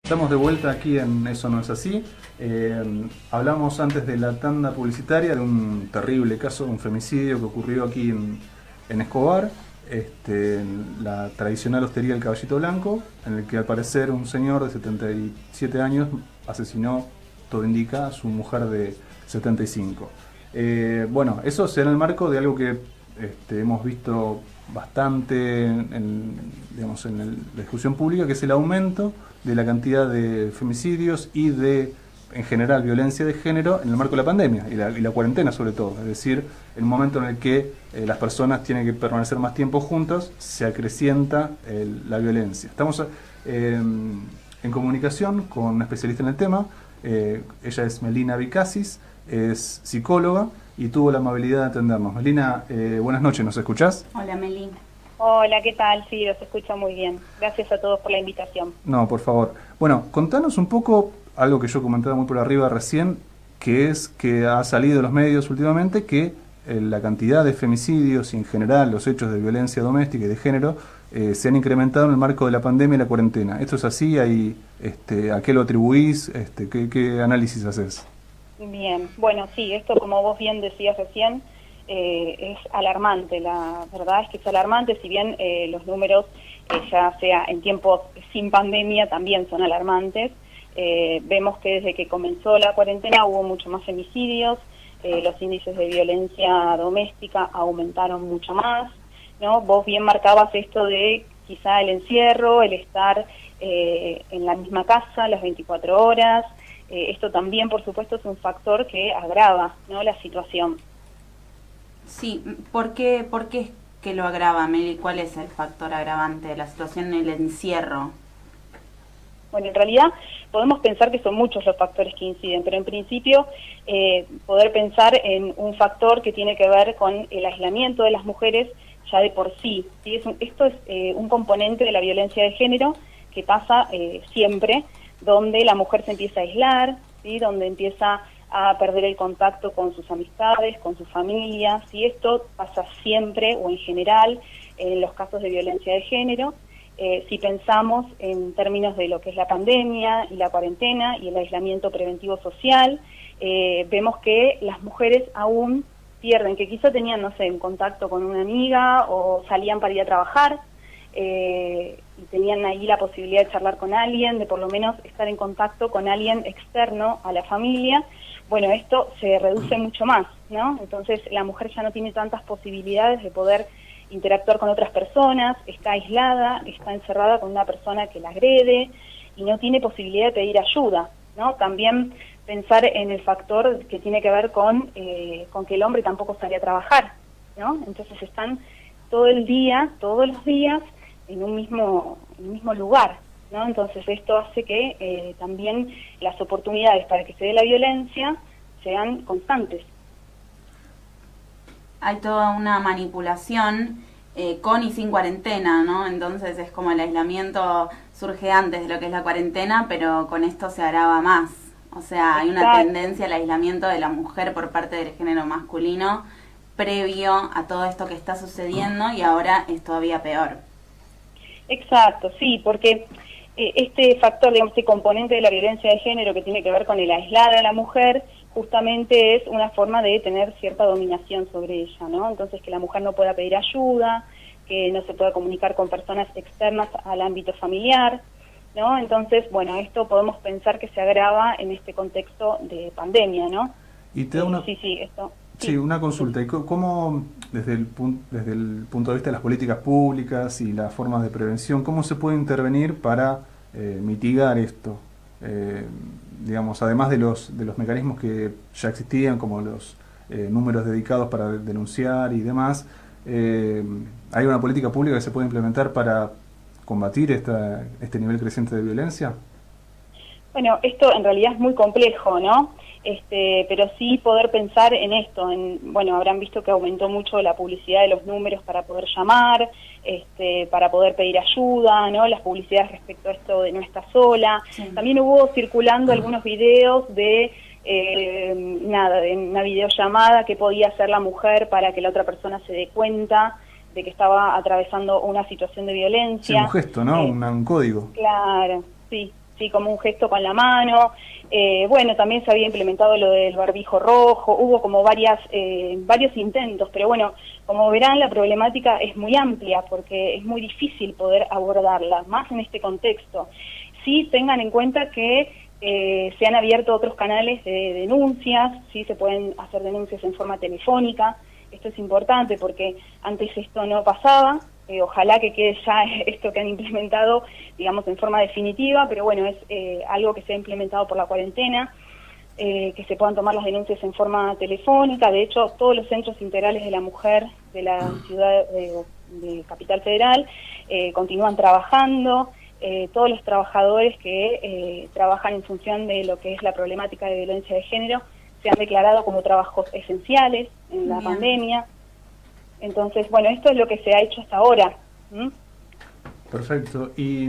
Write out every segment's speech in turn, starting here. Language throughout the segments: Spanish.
Estamos de vuelta aquí en Eso No Es Así. Hablamos antes de la tanda publicitaria de un terrible caso, un femicidio que ocurrió aquí en Escobar, en la tradicional hostería El Caballito Blanco, en el que al parecer un señor de 77 años asesinó, todo indica, a su mujer de 75. Bueno, eso será en el marco de algo que hemos visto bastante digamos, la discusión pública, que es el aumento de la cantidad de femicidios y de, en general, violencia de género en el marco de la pandemia y la cuarentena sobre todo. Es decir, en un momento en el que las personas tienen que permanecer más tiempo juntas, se acrecienta la violencia. Estamos en comunicación con una especialista en el tema. Ella es Melina Vicasis, es psicóloga y tuvo la amabilidad de atendernos. Melina, buenas noches, ¿nos escuchás? Hola, Meli. Hola, ¿qué tal? Sí, los escucho muy bien. Gracias a todos por la invitación. No, por favor. Bueno, contanos un poco algo que yo comentaba muy por arriba recién, que es que ha salido de los medios últimamente que la cantidad de femicidios y en general los hechos de violencia doméstica y de género se han incrementado en el marco de la pandemia y la cuarentena. ¿Esto es así? ¿A qué lo atribuís? ¿Qué análisis haces? Bien, bueno, sí, esto como vos bien decías recién, es alarmante, la verdad es que es alarmante, si bien los números, ya sea en tiempos sin pandemia, también son alarmantes. Vemos que desde que comenzó la cuarentena hubo mucho más femicidios, los índices de violencia doméstica aumentaron mucho más, ¿no? Vos bien marcabas esto de quizá el encierro, el estar en la misma casa las 24 horas, esto también, por supuesto, es un factor que agrava, ¿no?, la situación. Sí, ¿por qué es que lo agrava, Meli? ¿Cuál es el factor agravante de la situación en el encierro? Bueno, en realidad podemos pensar que son muchos los factores que inciden, pero en principio poder pensar en un factor que tiene que ver con el aislamiento de las mujeres ya de por sí. ¿Sí? Esto es un componente de la violencia de género que pasa siempre, donde la mujer se empieza a aislar, ¿sí?, donde empieza a perder el contacto con sus amistades, con su familia, ¿sí? Esto pasa siempre o en general en los casos de violencia de género. Si pensamos en términos de lo que es la pandemia y la cuarentena y el aislamiento preventivo social, vemos que las mujeres aún pierden, que quizá tenían, no sé, un contacto con una amiga o salían para ir a trabajar, y tenían ahí la posibilidad de charlar con alguien, de por lo menos estar en contacto con alguien externo a la familia. Bueno, esto se reduce mucho más, ¿no? Entonces la mujer ya no tiene tantas posibilidades de poder interactuar con otras personas, está aislada, está encerrada con una persona que la agrede y no tiene posibilidad de pedir ayuda, ¿no? También pensar en el factor que tiene que ver con que el hombre tampoco sale a trabajar, ¿no? Entonces están todo el día, todos los días, en un mismo lugar, ¿no? Entonces esto hace que también las oportunidades para que se dé la violencia sean constantes. Hay toda una manipulación con y sin cuarentena, ¿no? Entonces es como el aislamiento surge antes de lo que es la cuarentena, pero con esto se agrava más. O sea, hay una tendencia al aislamiento de la mujer por parte del género masculino previo a todo esto que está sucediendo y ahora es todavía peor. Exacto, sí, porque este factor, digamos, este componente de la violencia de género que tiene que ver con el aislar a la mujer, justamente es una forma de tener cierta dominación sobre ella, ¿no? Entonces que la mujer no pueda pedir ayuda, que no se pueda comunicar con personas externas al ámbito familiar, ¿no? Entonces, bueno, esto podemos pensar que se agrava en este contexto de pandemia, ¿no? Y te da una... Sí, una consulta. ¿Y cómo, desde el punto de vista de las políticas públicas y las formas de prevención, cómo se puede intervenir para mitigar esto? Digamos, además de los mecanismos que ya existían, como los números dedicados para denunciar y demás, ¿hay una política pública que se puede implementar para combatir este nivel creciente de violencia? Bueno, esto en realidad es muy complejo, ¿no? Pero sí poder pensar en esto, bueno, habrán visto que aumentó mucho la publicidad de los números para poder llamar, para poder pedir ayuda, ¿no? Las publicidades respecto a esto de no está sola. Sí. También hubo circulando algunos videos de una videollamada que podía hacer la mujer para que la otra persona se dé cuenta de que estaba atravesando una situación de violencia. Sí, un gesto, ¿no? Un código. Claro, sí. sí, como un gesto con la mano. Bueno, también se había implementado lo del barbijo rojo, hubo como varios intentos, pero bueno, como verán, la problemática es muy amplia porque es muy difícil poder abordarla, más en este contexto. Sí, tengan en cuenta que se han abierto otros canales de denuncias, sí, se pueden hacer denuncias en forma telefónica. Esto es importante porque antes esto no pasaba. Ojalá que quede ya esto que han implementado, digamos, en forma definitiva, pero bueno, es algo que se ha implementado por la cuarentena, que se puedan tomar las denuncias en forma telefónica. De hecho, todos los centros integrales de la mujer de la ciudad de Capital Federal continúan trabajando. Todos los trabajadores que trabajan en función de lo que es la problemática de violencia de género se han declarado como trabajos esenciales en la pandemia. Entonces, bueno, esto es lo que se ha hecho hasta ahora. Perfecto. ¿Y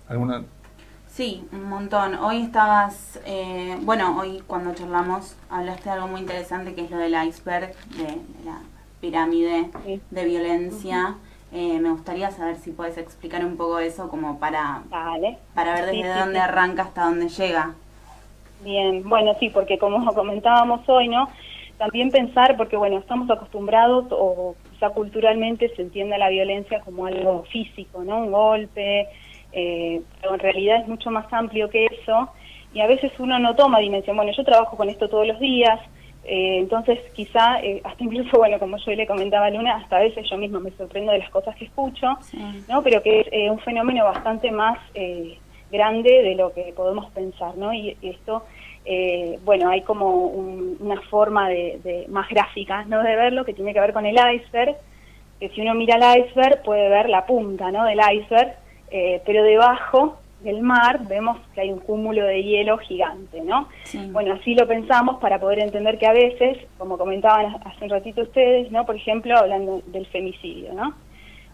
alguna...? Sí, un montón. Hoy estabas, bueno, hoy cuando charlamos hablaste de algo muy interesante que es lo del iceberg, de la pirámide de violencia. Me gustaría saber si puedes explicar un poco eso como para ver desde dónde arranca hasta dónde llega. Bien, bueno, sí, porque como comentábamos hoy, ¿no? También pensar, porque bueno, estamos acostumbrados, o quizá culturalmente se entiende la violencia como algo físico, ¿no? Un golpe, pero en realidad es mucho más amplio que eso, y a veces uno no toma dimensión. Bueno, yo trabajo con esto todos los días, entonces quizá, hasta incluso, bueno, como yo le comentaba a Luna, hasta a veces yo misma me sorprendo de las cosas que escucho, ¿no? Pero que es un fenómeno bastante más grande de lo que podemos pensar, ¿no? Y esto... bueno, hay como una forma de más gráfica, ¿no?, de verlo, que tiene que ver con el iceberg, que si uno mira el iceberg puede ver la punta, ¿no?, del iceberg, pero debajo del mar vemos que hay un cúmulo de hielo gigante, ¿no? Sí. Bueno, así lo pensamos para poder entender que a veces, como comentaban hace un ratito ustedes, ¿no?, por ejemplo, hablando del femicidio, ¿no?,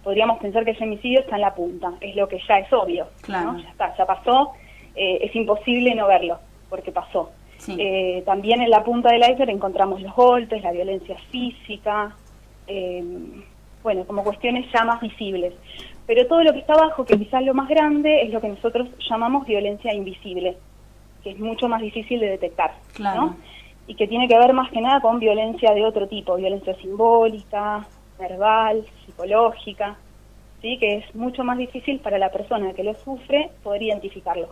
podríamos pensar que el femicidio está en la punta, es lo que ya es obvio, claro, ¿no? Ya está, ya pasó, es imposible no verlo, porque pasó. Sí. También en la punta del iceberg encontramos los golpes, la violencia física, bueno, como cuestiones ya más visibles. Pero todo lo que está abajo, que quizás lo más grande, es lo que nosotros llamamos violencia invisible, que es mucho más difícil de detectar, claro, ¿no? Y que tiene que ver más que nada con violencia de otro tipo, violencia simbólica, verbal, psicológica, ¿sí?, que es mucho más difícil para la persona que lo sufre poder identificarlo.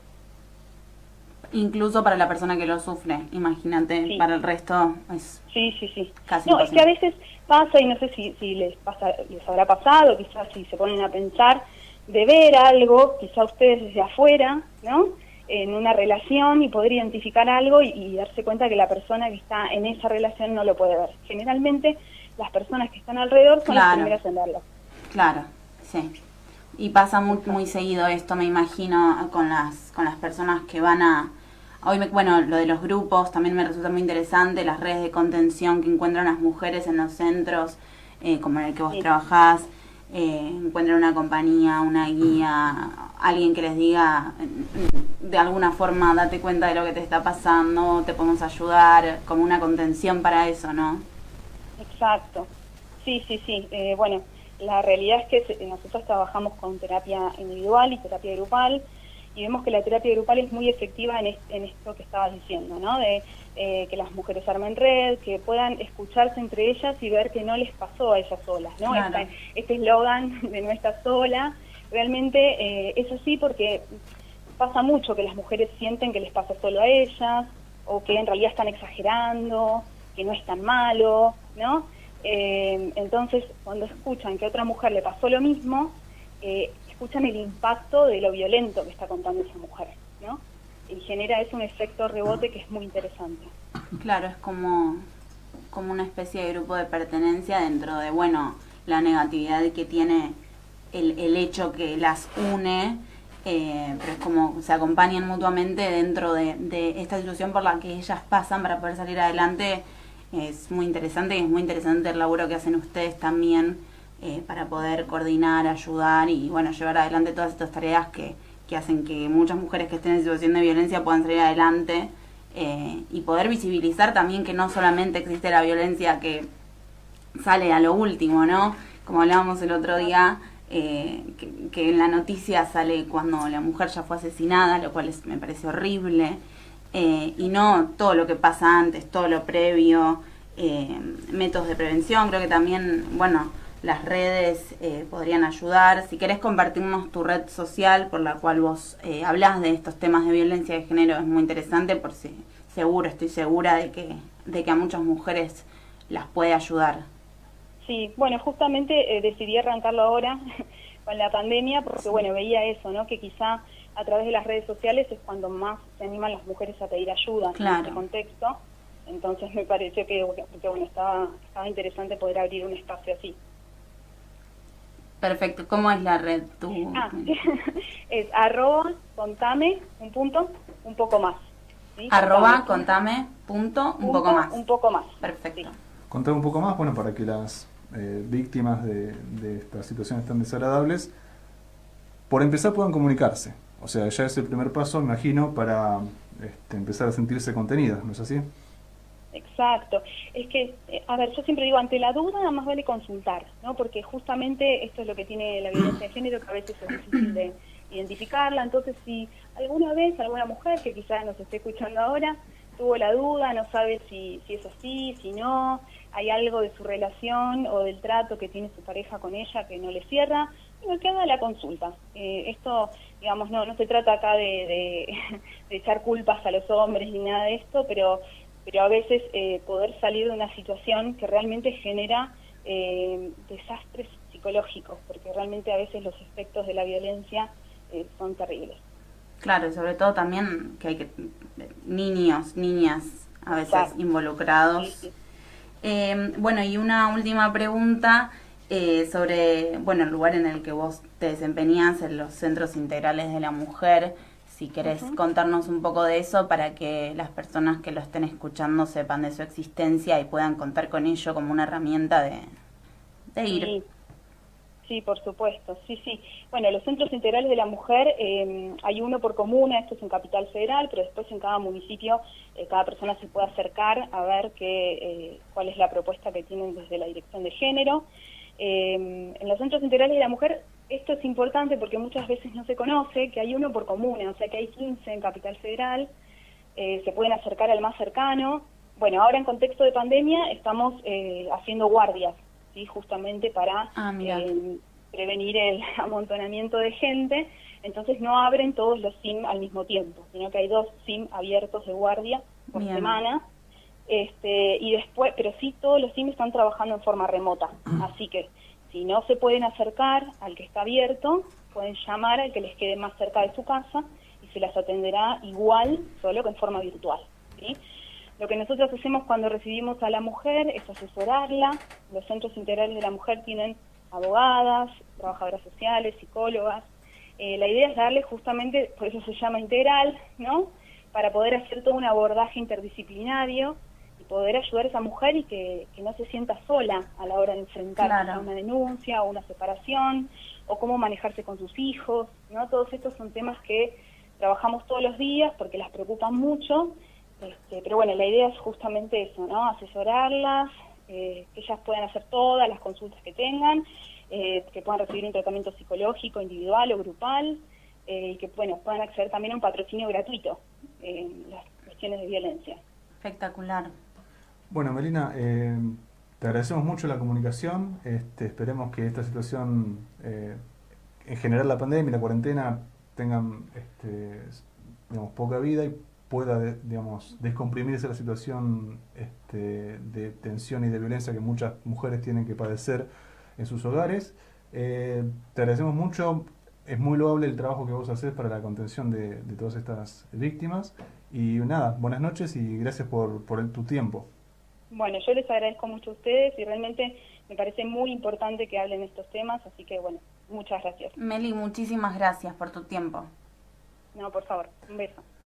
Incluso para la persona que lo sufre, imagínate, sí, para el resto es casi no, es que a veces pasa, y no sé si les habrá pasado, quizás si se ponen a pensar, de ver algo, quizás ustedes desde afuera, ¿no?, en una relación, y poder identificar algo y darse cuenta que la persona que está en esa relación no lo puede ver. Generalmente las personas que están alrededor son las primeras en verlo. Claro, sí. Y pasa muy seguido esto, me imagino, con las personas que van a... bueno, lo de los grupos también me resulta muy interesante, las redes de contención que encuentran las mujeres en los centros, como en el que vos trabajás, encuentran una compañía, una guía, alguien que les diga de alguna forma, date cuenta de lo que te está pasando, te podemos ayudar, como una contención para eso, ¿no? Exacto, sí, bueno, la realidad es que nosotros trabajamos con terapia individual y terapia grupal, y vemos que la terapia grupal es muy efectiva en esto que estabas diciendo, ¿no?, de que las mujeres armen red, que puedan escucharse entre ellas y ver que no les pasó a ellas solas, ¿no? Claro. Este eslogan de no estás sola, realmente es así, porque pasa mucho que las mujeres sienten que les pasa solo a ellas, o que en realidad están exagerando, que no es tan malo, ¿no? Entonces, cuando escuchan que a otra mujer le pasó lo mismo, escuchan el impacto de lo violento que está contando esa mujer, ¿no? Y genera eso un efecto rebote que es muy interesante. Claro, es como una especie de grupo de pertenencia dentro de, bueno, la negatividad que tiene el hecho que las une, pero es como se acompañan mutuamente dentro de esta situación por la que ellas pasan para poder salir adelante. Es muy interesante, y es muy interesante el laburo que hacen ustedes también, para poder coordinar, ayudar y bueno, llevar adelante todas estas tareas que hacen que muchas mujeres que estén en situación de violencia puedan salir adelante, y poder visibilizar también que no solamente existe la violencia que sale a lo último, ¿no? Como hablábamos el otro día, que en la noticia sale cuando la mujer ya fue asesinada, lo cual me parece horrible, y no todo lo que pasa antes, todo lo previo, métodos de prevención. Creo que también, bueno, las redes podrían ayudar. Si querés compartirnos tu red social por la cual vos hablás de estos temas de violencia de género, es muy interesante, por si estoy segura de que a muchas mujeres las puede ayudar. Sí, bueno, justamente decidí arrancarlo ahora con la pandemia porque, bueno, veía eso, ¿no? Que quizá a través de las redes sociales es cuando más se animan las mujeres a pedir ayuda, claro, en este contexto. Entonces me pareció que bueno, estaba interesante poder abrir un espacio así. Perfecto. ¿Cómo es la red? Es @contame, un poco más. ¿Sí? @contame, un poco más. Un poco más. Perfecto. Sí. Contame un poco más, bueno, para que las víctimas de estas situaciones tan desagradables, por empezar, puedan comunicarse. O sea, ya es el primer paso, me imagino, para empezar a sentirse contenidas, ¿no es así? Exacto. Es que, a ver, yo siempre digo, ante la duda, más vale consultar, ¿no? Porque justamente esto es lo que tiene la violencia de género, que a veces es difícil de identificarla. Entonces, si alguna vez alguna mujer que quizás nos esté escuchando ahora tuvo la duda, no sabe si es así, si no, hay algo de su relación o del trato que tiene su pareja con ella que no le cierra, que haga la consulta. Esto, digamos, no se trata acá de echar culpas a los hombres ni nada de esto, pero a veces poder salir de una situación que realmente genera desastres psicológicos, porque realmente a veces los efectos de la violencia son terribles. Claro, y sobre todo también que hay niños, niñas a veces, claro, involucrados. Sí, sí. Bueno, y una última pregunta sobre, bueno, el lugar en el que vos te desempeñás, en los centros integrales de la mujer. Si querés contarnos un poco de eso para que las personas que lo estén escuchando sepan de su existencia y puedan contar con ello como una herramienta de ir. Sí. Sí, por supuesto, sí. Bueno, los centros integrales de la mujer, hay uno por comuna, esto es en Capital Federal, pero después en cada municipio cada persona se puede acercar a ver cuál es la propuesta que tienen desde la Dirección de Género. En los centros integrales de la mujer, esto es importante porque muchas veces no se conoce que hay uno por comuna, o sea que hay 15 en Capital Federal, se pueden acercar al más cercano. Bueno, ahora en contexto de pandemia estamos haciendo guardias, ¿sí? Justamente para prevenir el amontonamiento de gente. Entonces no abren todos los SIM al mismo tiempo, sino que hay 2 SIM abiertos de guardia por semana. Y después, pero sí todos los SIM están trabajando en forma remota, así que si no se pueden acercar al que está abierto, pueden llamar al que les quede más cerca de su casa y se las atenderá igual, solo que en forma virtual, ¿sí? Lo que nosotros hacemos cuando recibimos a la mujer es asesorarla. Los centros integrales de la mujer tienen abogadas, trabajadoras sociales, psicólogas. La idea es darle justamente, por eso se llama integral, ¿no? Para poder hacer todo un abordaje interdisciplinario y poder ayudar a esa mujer y que no se sienta sola a la hora de enfrentar a una denuncia o una separación, o cómo manejarse con sus hijos, ¿no? Todos estos son temas que trabajamos todos los días porque las preocupan mucho. Pero bueno, la idea es justamente eso, ¿no? Asesorarlas, que ellas puedan hacer todas las consultas que tengan, que puedan recibir un tratamiento psicológico individual o grupal, y que bueno, puedan acceder también a un patrocinio gratuito en las cuestiones de violencia. Espectacular. Bueno, Melina, te agradecemos mucho la comunicación. Esperemos que esta situación, en general la pandemia y la cuarentena, tengan digamos, poca vida y pueda, digamos, descomprimirse la situación de tensión y de violencia que muchas mujeres tienen que padecer en sus hogares. Te agradecemos mucho, es muy loable el trabajo que vos haces para la contención de todas estas víctimas. Y nada, buenas noches y gracias por tu tiempo. Bueno, yo les agradezco mucho a ustedes y realmente me parece muy importante que hablen estos temas, así que bueno, muchas gracias. Meli, muchísimas gracias por tu tiempo. No, por favor, un beso.